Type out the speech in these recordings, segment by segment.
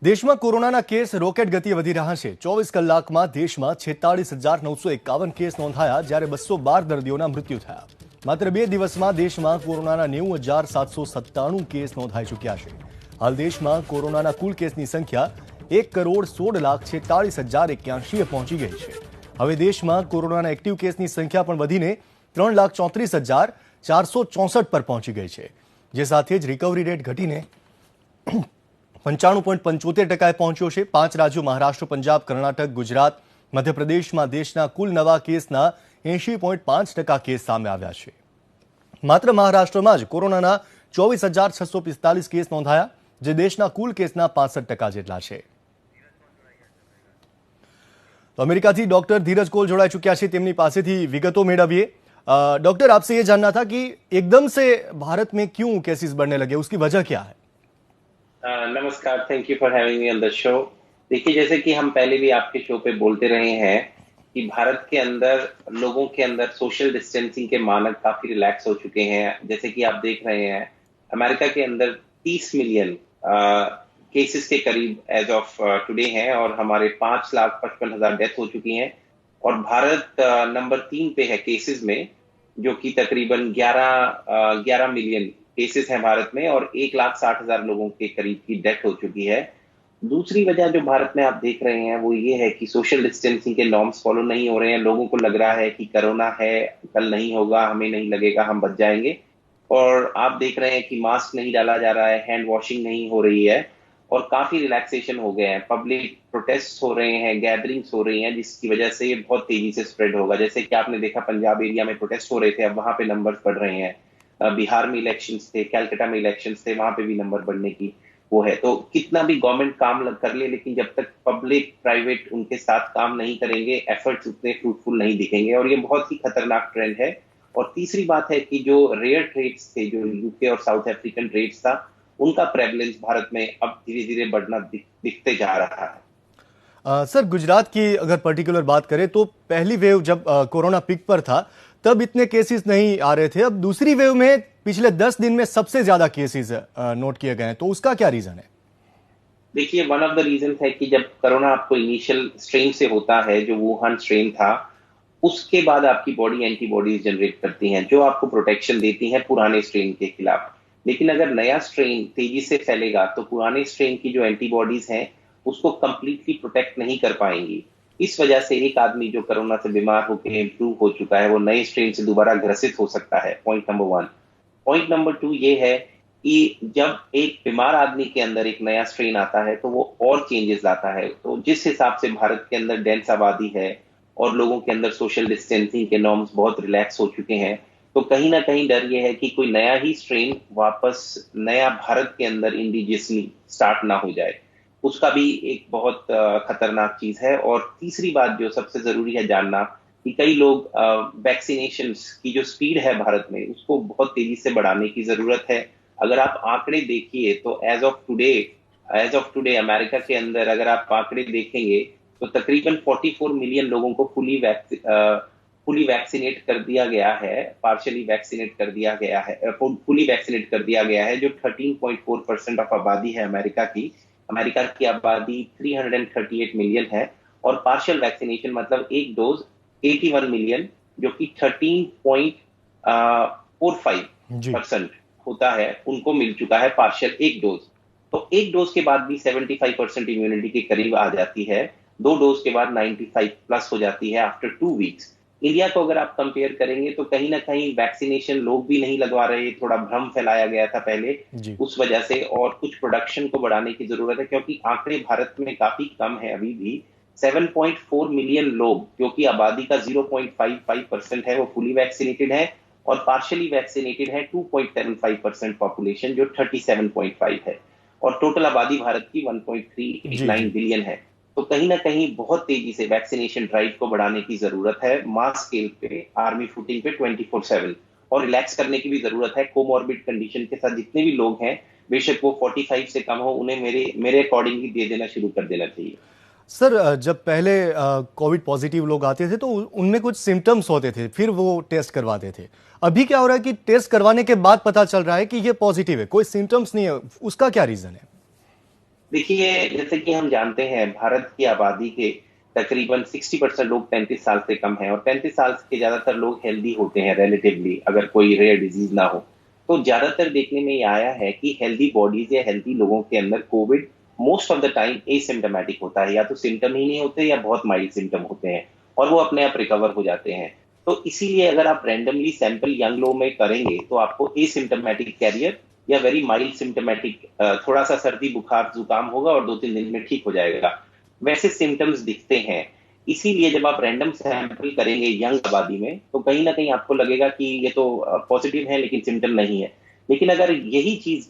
દેશમાં કોરોનાના case rocket ગતિએ વધી રહ્યા છે। 24 કલાકમાં દેશમાં 46,951 કેસ નોંધાયા, જ્યારે 212 દર્દીઓના મૃત્યુ થયા। માત્ર 2 દિવસમાં દેશમાં કોરોનાના 90,797 કેસ નોંધાઈ ચૂક્યા છે। હાલ દેશમાં કોરોનાના કુલ કેસની સંખ્યા 1,16,46,81 પહોંચી ગઈ છે। હવે દેશમાં કોરોનાના એક્ટિવ કેસની સંખ્યા પણ વધીને 3,34,464 પર પહોંચી ગઈ છે, જે સાથે જ રિકવરી રેટ ઘટીને 95.75% પહોંચ્યો છે। 5 રાજ્યો મહારાષ્ટ્ર, પંજાબ, કર્ણાટક, ગુજરાત, મધ્યપ્રદેશમાં દેશના કુલ નવા કેસના 80.5% કેસ સામે આવ્યા છે। માત્ર મહારાષ્ટ્રમાં જ કોરોનાના 24,645 કેસ નોંધાયા, જે દેશના કુલ કેસના 65% જેટલા છે। तो अमेरिका थी डॉक्टर धीरज कोल जोड़ाई चुक्या है, तेमनी पासेथी विगतो मेळवीए। डॉक्टर, आपसे ये जानना था कि एकदम से भारत में क्यों केसेस बढ़ने लगे, उसकी वजह क्या है? नमस्कार, thank you for having me on the show. देखिए, जैसे कि हम पहले भी आपके शो पे बोलते रहे हैं कि भारत के अंदर लोगों के अंदर सोशल डिस्टेंसिंग के मानक काफी रिलैक्स हो चुके हैं। जैसे कि आप देख रहे हैं, अमेरिका के अंदर 30 मिलियन केसेस के करीब एज ऑफ टुडे हैं और हमारे 5,55,000 डेथ हो चुकी हैं। और भारत नंबर 3 पे है केसेस में, जो कि तकरीबन 11 मिलियन केसेस हैं भारत में, और 1,60,000 लोगों के करीब की डेथ हो चुकी है। दूसरी वजह जो भारत में आप देख रहे हैं वो ये है कि सोशल डिस्टेंसिंग के नॉर्म्स फॉलो नहीं हो रहे हैं। लोगों को लग रहा है कि कोरोना है, कल नहीं होगा, हमें नहीं लगेगा, हम बच जाएंगे। और आप देख रहे हैं कि मास्क नहीं डाला जा रहा है, हैंड वॉशिंग नहीं हो रही है, और काफी रिलैक्सेशन हो गए हैं। पब्लिक प्रोटेस्ट हो रहे हैं, गैदरिंग्स हो रही हैं, जिसकी वजह से ये बहुत तेजी से स्प्रेड होगा। जैसे कि आपने देखा, पंजाब एरिया में प्रोटेस्ट हो रहे थे, अब वहां पे नंबर बढ़ रहे हैं। बिहार में इलेक्शंस थे, कैलकाटा में इलेक्शंस थे, वहां पे भी नंबर बढ़ने की वो है। तो कितना भी गवर्नमेंट काम कर ले, लेकिन जब तक पब्लिक प्राइवेट उनके साथ काम नहीं करेंगे, एफर्ट्स उतने फ्रूटफुल नहीं दिखेंगे, और ये बहुत ही खतरनाक ट्रेंड है। और तीसरी बात है कि जो रेयर ट्रेड्स थे, जो यूके और साउथ अफ्रीकन ट्रेड्स था, उनका प्रेवलेंस भारत में अब धीरे धीरे बढ़ना दिखते जा रहा है। सर, गुजरात की अगर पर्टिकुलर बात करें तो पहली वेव जब कोरोना पीक पर था तब इतने केसेस नहीं आ रहे थे। अब दूसरी वेव में पिछले 10 दिन में सबसे ज्यादा केसेस नोट किए गए हैं, तो उसका क्या रीजन है? देखिए, वन ऑफ द रीजन है कि जब कोरोना आपको इनिशियल स्ट्रेन से होता है, जो वुहान स्ट्रेन था, उसके बाद आपकी बॉडी एंटीबॉडीज जनरेट करती हैं, जो आपको प्रोटेक्शन देती हैं पुराने स्ट्रेन के खिलाफ। लेकिन अगर नया स्ट्रेन तेजी से फैलेगा तो पुराने स्ट्रेन की जो एंटीबॉडीज हैं उसको कंप्लीटली प्रोटेक्ट नहीं कर पाएंगी। इस वजह से एक आदमी जो कोरोना से बीमार होकर इम्प्रूव हो चुका है, वो नए स्ट्रेन से दोबारा ग्रसित हो सकता है। Point number 1। पॉइंट नंबर 2 ये है कि जब एक बीमार आदमी के अंदर एक नया स्ट्रेन आता है तो वो और चेंजेस लाता है। तो जिस हिसाब से भारत के अंदर डेंस आबादी है और लोगों के अंदर सोशल डिस्टेंसिंग के नॉर्म्स बहुत रिलैक्स हो चुके हैं, तो कहीं ना कहीं डर ये है कि कोई नया ही स्ट्रेन वापस नया भारत के अंदर इंडिजियसली स्टार्ट ना हो जाए। उसका भी एक बहुत खतरनाक चीज है। और तीसरी बात जो सबसे जरूरी है जानना, कि कई लोग वैक्सीनेशन की जो स्पीड है भारत में, उसको बहुत तेजी से बढ़ाने की जरूरत है। अगर आप आंकड़े देखिए तो एज ऑफ टुडे अमेरिका के अंदर अगर आप आंकड़े देखेंगे तो तकरीबन 44 मिलियन लोगों को फुली वैक्सीनेट कर दिया गया है, पार्शियली वैक्सीनेट कर दिया गया है, फुली वैक्सीनेट कर दिया गया है, जो 13.4% ऑफ आबादी है अमेरिका की। अमेरिका की आबादी 338 मिलियन है, और पार्शियल वैक्सीनेशन मतलब एक डोज 81 मिलियन, जो कि 13.45% होता है, उनको मिल चुका है पार्शियल एक डोज। तो एक डोज के बाद भी 75% इम्यूनिटी के करीब आ जाती है, 2 डोज के बाद 95 प्लस हो जाती है आफ्टर 2 वीक्स। इंडिया को अगर आप कंपेयर करेंगे तो कहीं ना कहीं वैक्सीनेशन लोग भी नहीं लगवा रहे, थोड़ा भ्रम फैलाया गया था पहले उस वजह से, और कुछ प्रोडक्शन को बढ़ाने की जरूरत है, क्योंकि आंकड़े भारत में काफी कम है अभी भी। 7.4 मिलियन लोग, जो कि आबादी का 0.55% है, वो फुली वैक्सीनेटेड है, और पार्शियली वैक्सीनेटेड है 2.75% पॉपुलेशन, जो 37.5 है, और टोटल आबादी भारत की 1.389 बिलियन है। तो कहीं ना कहीं बहुत तेजी से वैक्सीनेशन ड्राइव को बढ़ाने की जरूरत है, मास स्केल पे, आर्मी फुटिंग पे 24/7, और रिलैक्स करने की भी जरूरत है। कोमॉर्बिड कंडीशन के साथ जितने भी लोग हैं, बेशक वो 45 से कम हो, उन्हें मेरे अकॉर्डिंग ही दे देना शुरू कर देना चाहिए। सर, जब पहले कोविड पॉजिटिव लोग आते थे तो उनमें कुछ सिम्टम्स होते थे, फिर वो टेस्ट करवाते थे। अभी क्या हो रहा है कि टेस्ट करवाने के बाद पता चल रहा है कि ये पॉजिटिव है, कोई सिम्टम्स नहीं है, उसका क्या रीजन है? देखिए, जैसे कि हम जानते हैं भारत की आबादी के तकरीबन 60% लोग 35 साल से कम हैं और 35 साल के ज्यादातर लोग हेल्दी होते हैं रिलेटिवली, अगर कोई रेयर डिजीज ना हो। तो ज्यादातर देखने में ये आया है कि हेल्दी बॉडीज या हेल्दी लोगों के अंदर Covid most of the time asymptomatic होता है, या तो सिम्टम ही नहीं होते या बहुत माइल्ड सिम्टम होते हैं और वो अपने आप रिकवर हो जाते हैं। तो इसीलिए अगर आप रैंडमली सैंपल यंग लोग में करेंगे तो आपको एसिम्टोमेटिक कैरियर या वेरी माइल्ड सिम्टोमेटिक, थोड़ा सा सर्दी बुखार जुकाम होगा और 2-3 दिन में ठीक हो जाएगा, वैसे सिम्टम्स दिखते हैं। इसीलिए जब आप रैंडम सैंपल करेंगे यंग आबादी में तो कहीं ना कहीं आपको लगेगा कि ये तो पॉजिटिव है लेकिन सिम्टम नहीं है। लेकिन अगर यही चीज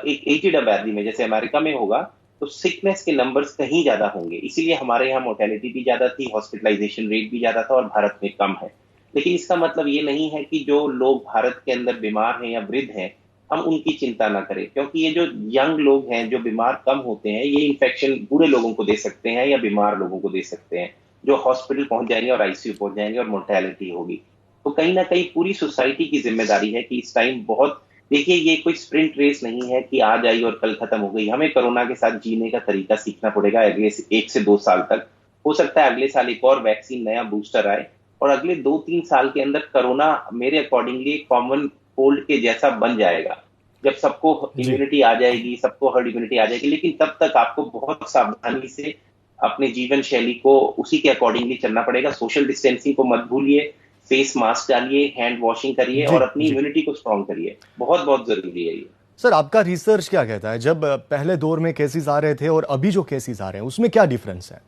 एक एजेड आबादी में जैसे अमेरिका में होगा तो सिकनेस के नंबर्स कहीं ज्यादा होंगे। इसीलिए हमारे यहाँ मोर्टेलिटी भी ज्यादा थी, हॉस्पिटलाइजेशन रेट भी ज्यादा था और भारत में कम है। लेकिन इसका मतलब ये नहीं है कि जो लोग भारत के अंदर बीमार हैं या वृद्ध हैं हम उनकी चिंता ना करें, क्योंकि ये जो यंग लोग हैं जो बीमार कम होते हैं ये इन्फेक्शन बूढ़े लोगों को दे सकते हैं या बीमार लोगों को दे सकते हैं, जो हॉस्पिटल पहुंच जाएंगे और आईसीयू पहुंच जाएंगे और मोर्टेलिटी होगी। तो कहीं ना कहीं पूरी सोसाइटी की जिम्मेदारी है कि इस टाइम बहुत, देखिए ये कोई स्प्रिंट रेस नहीं है कि आज आई और कल खत्म हो गई। हमें कोरोना के साथ जीने का तरीका सीखना पड़ेगा अगले 1 से 2 साल तक। हो सकता है अगले साल एक और वैक्सीन नया बूस्टर आए और अगले 2-3 साल के अंदर कोरोना मेरे अकॉर्डिंगली कॉमन कोल्ड के जैसा बन जाएगा, जब सबको जी। इम्यूनिटी आ जाएगी, सबको हर्ड इम्यूनिटी आ जाएगी। लेकिन तब तक आपको बहुत सावधानी से अपने जीवन शैली को उसी के अकॉर्डिंगली चलना पड़ेगा। सोशल डिस्टेंसिंग को मत भूलिए, फेस मास्क डालिए, हैंड वॉशिंग करिए जी। और अपनी जी इम्यूनिटी को स्ट्रॉन्ग करिए। बहुत बहुत जरूरी है ये। सर, आपका रिसर्च क्या कहता है, जब पहले दौर में केसेस आ रहे थे और अभी जो केसेस आ रहे हैं उसमें क्या डिफरेंस है?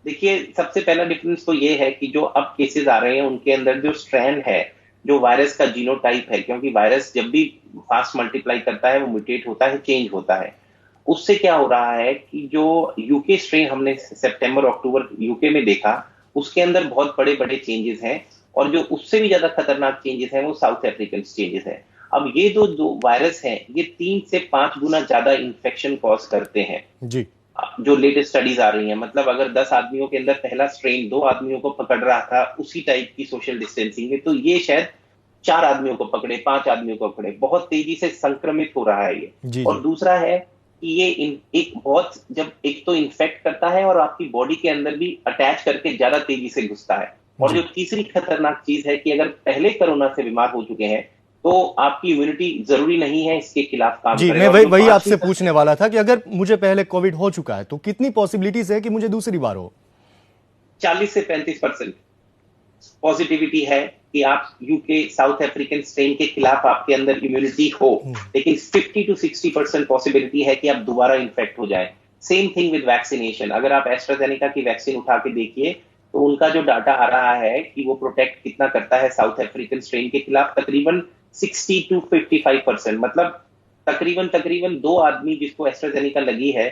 देखिए, सबसे पहला डिफरेंस तो ये है कि जो अब केसेस आ रहे हैं उनके अंदर जो स्ट्रैंड है, जो वायरस का जीनोटाइप है, क्योंकि वायरस जब भी फास्ट मल्टीप्लाई करता है वो म्यूटेट होता है, चेंज होता है। उससे क्या हो रहा है कि जो यूके स्ट्रेन हमने सितंबर अक्टूबर यूके में देखा उसके अंदर बहुत बड़े बड़े चेंजेस हैं और जो उससे भी ज्यादा खतरनाक चेंजेस हैं वो साउथ अफ्रीकन चेंजेस हैं। अब ये दो वायरस हैं ये 3 से 5 गुना ज्यादा इन्फेक्शन कॉज करते हैं। जी। जो लेटेस्ट स्टडीज आ रही हैं, मतलब अगर 10 आदमियों के अंदर पहला स्ट्रेन 2 आदमियों को पकड़ रहा था उसी टाइप की सोशल डिस्टेंसिंग में, तो ये शायद 4 आदमियों को पकड़े, 5 आदमियों को पकड़े, बहुत तेजी से संक्रमित हो रहा है ये। जी। और जी। दूसरा है कि ये एक बहुत, जब एक तो इन्फेक्ट करता है और आपकी बॉडी के अंदर भी अटैच करके ज्यादा तेजी से घुसता है। और जो जी। तीसरी खतरनाक चीज है कि अगर पहले कोरोना से बीमार हो चुके हैं तो आपकी इम्यूनिटी जरूरी नहीं है इसके खिलाफ काम जी, करे। मैं और वही जो वही पांचवी आपसे पूछने वाला था कि अगर मुझे पहले कोविड हो चुका है तो कितनी पॉसिबिलिटीज है कि मुझे दूसरी बार हो? 40 से 35% पॉजिटिविटी है कि आप यूके साउथ अफ्रीकन स्ट्रेन के खिलाफ आपके अंदर इम्यूनिटी हो, लेकिन 50 to 60% पॉसिबिलिटी है कि आप दोबारा इन्फेक्ट हो जाए। Same thing with vaccination. अगर आप एस्ट्राजेनेका की वैक्सीन उठा के देखिए तो उनका जो डाटा आ रहा है कि वो प्रोटेक्ट कितना करता है साउथ अफ्रीकन स्ट्रेन के खिलाफ, तकरीबन 60 to 55%। मतलब तकरीबन तकरीबन 2 आदमी जिसको एस्ट्राजेनेका लगी है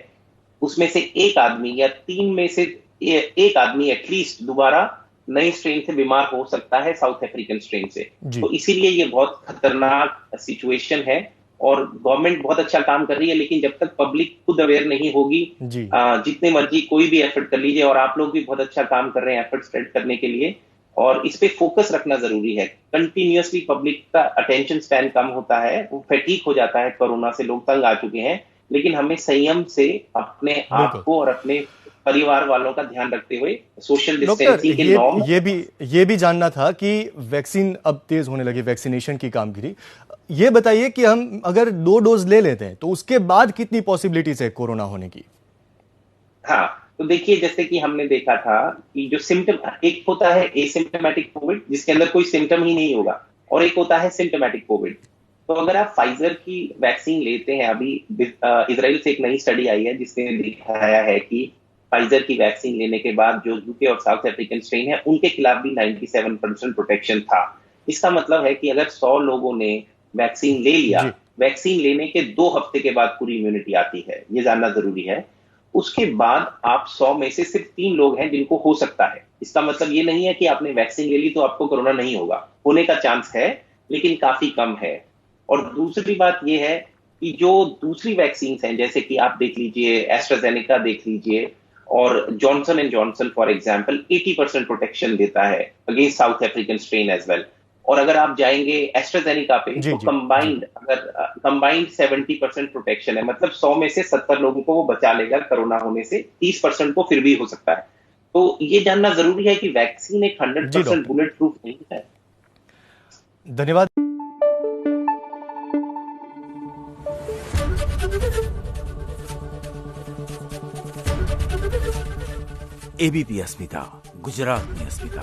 उसमें से एक आदमी या 3 में से एक आदमी एटलीस्ट दोबारा नई स्ट्रेन से बीमार हो सकता है साउथ अफ्रीकन स्ट्रेन से। जी। तो इसीलिए ये बहुत खतरनाक सिचुएशन है और गवर्नमेंट बहुत अच्छा काम कर रही है, लेकिन जब तक पब्लिक खुद अवेयर नहीं होगी, जी। जितने मर्जी कोई भी एफर्ट कर लीजिए, और आप लोग भी बहुत अच्छा काम कर रहे हैं एफर्ट स्प्रेड करने के लिए, और इस पे फोकस रखना जरूरी है। कंटिन्यूअसली पब्लिक का अटेंशन स्पैन कम होता है, वो फैटीग हो जाता है, कोरोना से लोग तंग आ चुके हैं। लेकिन हमें संयम से अपने आप बिल्कुल। को और अपने परिवार वालों का ध्यान रखते हुए सोशल डॉक्टर, डिस्टेंसिंग के ये नॉर्म। ये भी ये भी जानना था कि वैक्सीन अब तेज होने लगी, वैक्सीनेशन की कामगिरी। ये बताइए कि हम अगर 2 डोज ले लेते हैं तो उसके बाद कितनी पॉसिबिलिटीज है कोरोना होने की? हाँ, तो देखिए जैसे कि हमने देखा था कि जो सिम्टम, एक होता है एसिम्टोमेटिक कोविड जिसके अंदर कोई सिम्टम ही नहीं होगा, और एक होता है सिम्टोमेटिक कोविड। तो अगर आप फाइजर की वैक्सीन लेते हैं, अभी इजराइल से एक नई स्टडी आई है जिसने दिखाया है कि फाइजर की वैक्सीन लेने के बाद जो यूके और साउथ अफ्रीकन स्ट्रेन है उनके खिलाफ भी 97% प्रोटेक्शन था। इसका मतलब है कि अगर 100 लोगों ने वैक्सीन ले लिया, जी। वैक्सीन लेने के 2 हफ्ते के बाद पूरी इम्यूनिटी आती है, ये जानना जरूरी है। उसके बाद आप 100 में से सिर्फ 3 लोग हैं जिनको हो सकता है। इसका मतलब ये नहीं है कि आपने वैक्सीन ले ली तो आपको कोरोना नहीं होगा, होने का चांस है लेकिन काफी कम है। और दूसरी बात यह है कि जो दूसरी वैक्सीन हैं, जैसे कि आप देख लीजिए एस्ट्राजेनेका देख लीजिए, और Johnson and Johnson for example 80% protection देता है against South African strain as well. और अगर आप जाएंगे एस्ट्राजेनिका पे जी तो जी कंबाइंड 70% प्रोटेक्शन है, मतलब 100 में से 70 लोगों को वो बचा लेगा कोरोना होने से, 30% को फिर भी हो सकता है। तो ये जानना जरूरी है कि वैक्सीन एक जी 100% डॉक्टर, बुलेट प्रूफ नहीं है। धन्यवाद। एबीपी अस्मिता, गुजरातની अस्मिता।